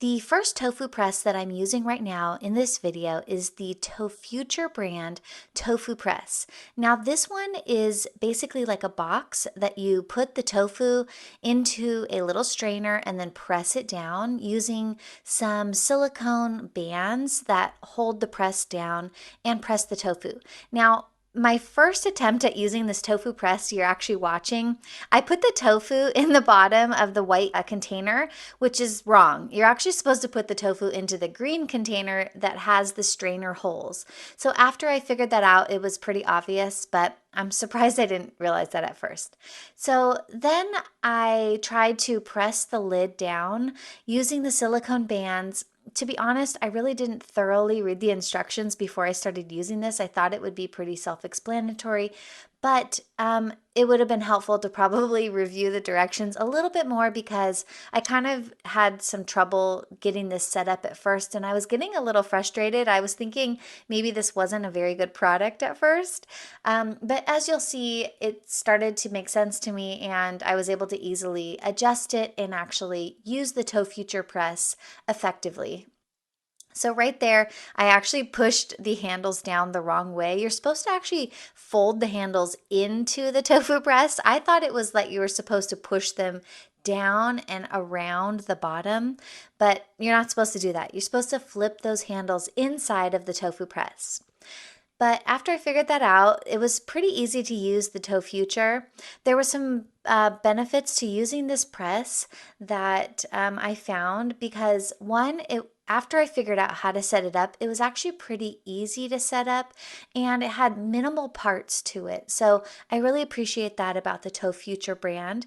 The first tofu press that I'm using right now in this video is the Tofuture brand tofu press. Now this one is basically like a box that you put the tofu into a little strainer and then press it down using some silicone bands that hold the press down and press the tofu. Now my first attempt at using this tofu press you're actually watching, I put the tofu in the bottom of the white container, which is wrong. You're actually supposed to put the tofu into the green container that has the strainer holes. So after I figured that out, it was pretty obvious, but I'm surprised I didn't realize that at first. So then I tried to press the lid down using the silicone bands. To be honest, I really didn't thoroughly read the instructions before I started using this. I thought it would be pretty self-explanatory, but it would have been helpful to probably review the directions a little bit more because I kind of had some trouble getting this set up at first and I was getting a little frustrated. I was thinking maybe this wasn't a very good product at first, but as you'll see, it started to make sense to me and I was able to easily adjust it and actually use the Tofuture press effectively. So right there, I actually pushed the handles down the wrong way. You're supposed to actually fold the handles into the tofu press. I thought it was like you were supposed to push them down and around the bottom, but you're not supposed to do that. You're supposed to flip those handles inside of the tofu press. But after I figured that out, it was pretty easy to use the Tofuture. There were some benefits to using this press that I found because one, after I figured out how to set it up, it was actually pretty easy to set up and it had minimal parts to it. So I really appreciate that about the Tofuture brand.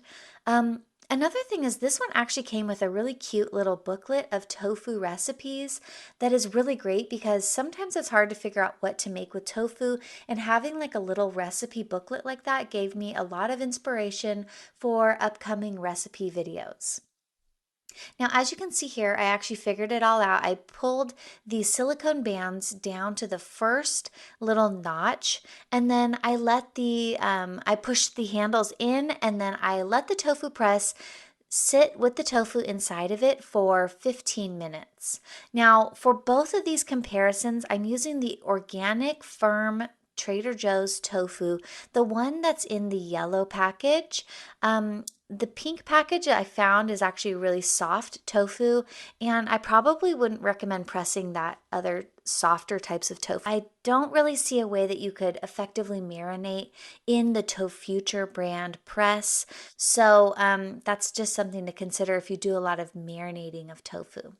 Another thing is this one actually came with a really cute little booklet of tofu recipes that is really great because sometimes it's hard to figure out what to make with tofu, and having like a little recipe booklet like that gave me a lot of inspiration for upcoming recipe videos. Now, as you can see here, I actually figured it all out. I pulled the silicone bands down to the first little notch, and then I pushed the handles in, and then I let the tofu press sit with the tofu inside of it for 15 minutes. Now, for both of these comparisons, I'm using the organic firm Trader Joe's tofu, the one that's in the yellow package. The pink package I found is actually really soft tofu, and I probably wouldn't recommend pressing that other softer types of tofu. I don't really see a way that you could effectively marinate in the Tofuture brand press, so that's just something to consider if you do a lot of marinating of tofu.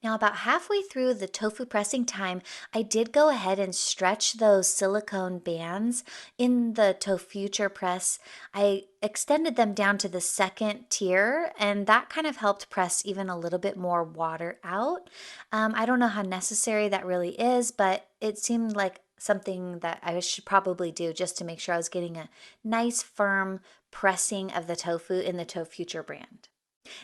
Now, about halfway through the tofu pressing time, I did go ahead and stretch those silicone bands in the Tofuture press. I extended them down to the second tier, and that kind of helped press even a little bit more water out. I don't know how necessary that really is, but it seemed like something that I should probably do just to make sure I was getting a nice firm pressing of the tofu in the Tofuture brand.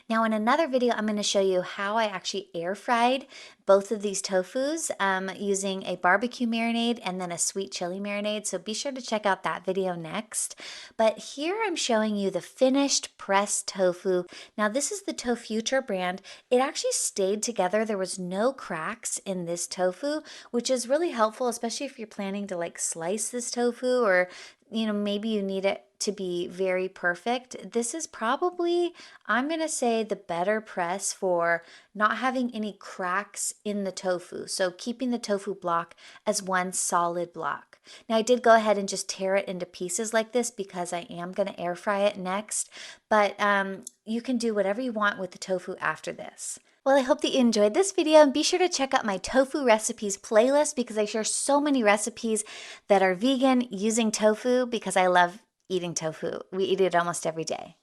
Now in another video, I'm going to show you how I actually air fried both of these tofus using a barbecue marinade and then a sweet chili marinade. So be sure to check out that video next. But here I'm showing you the finished pressed tofu. Now this is the Tofuture brand. It actually stayed together. There was no cracks in this tofu, which is really helpful, especially if you're planning to like slice this tofu or maybe you need it to be very perfect. This is probably, I'm going to say, the better press for not having any cracks in the tofu. So keeping the tofu block as one solid block. Now I did go ahead and just tear it into pieces like this because I am going to air fry it next, but you can do whatever you want with the tofu after this. Well, I hope that you enjoyed this video, and be sure to check out my tofu recipes playlist because I share so many recipes that are vegan using tofu because I love eating tofu. We eat it almost every day.